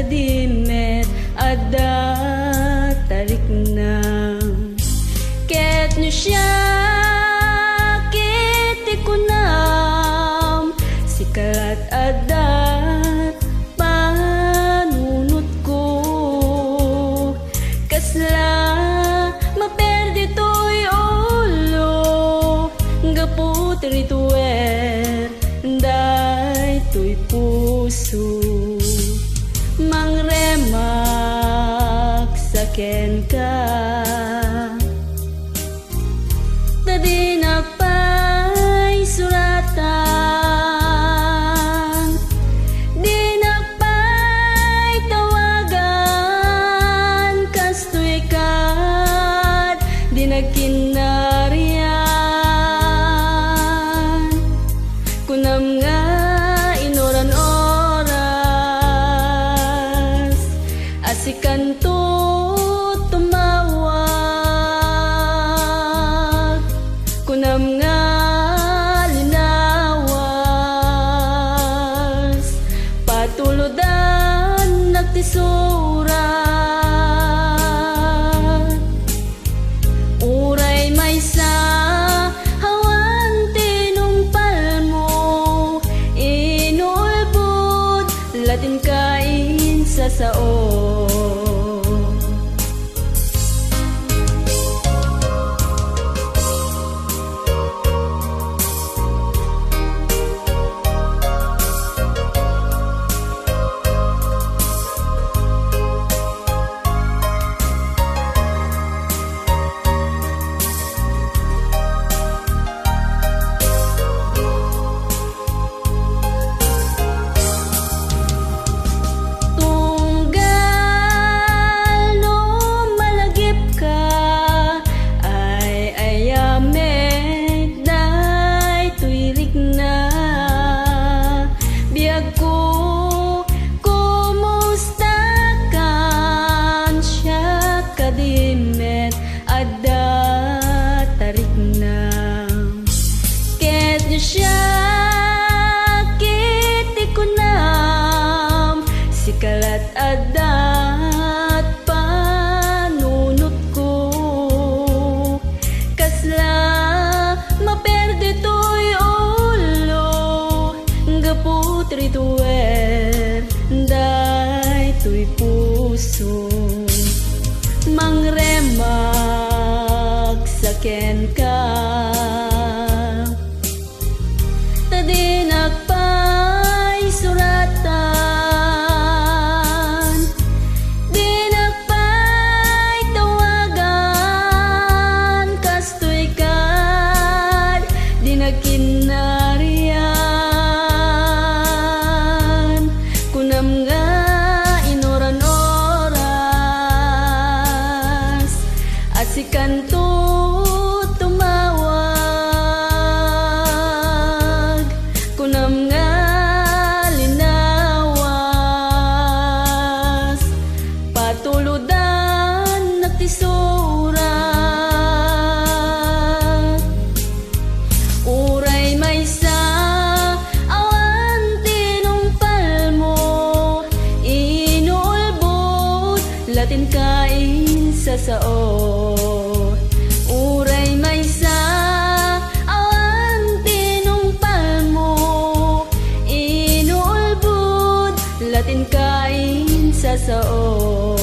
kadimet adda tarik na ket no siya kiti kunam sikalat adat panunot ko kasla maperde to'y ulo gaput rituer day to'y puso mangremak saken ka tadi na pa'y suratan di na pa'y tawagan kasto'y kat di na kinarian kunam nga inoran oras asikan to tumawag kunam nga linawas patuludan nagtisurat uray may sa hawan tinumpal mo inulbud latin kain sa sao sikalat adat panunot ko kasla maperde to'y ulo gaput rituer day to'y puso mangremak saken ka tadi nakpa'y suratan di nakpa'y tawagan kasto'y kad di nagkinarian kunam nga inoran oras asikan to tumawag kunam nga linawas patuludan nagtisurat uray may sa awan tinumpal mo inulbud latin kain sa sao uray may sa awan tinumpal mo inulbud latin kain sa sao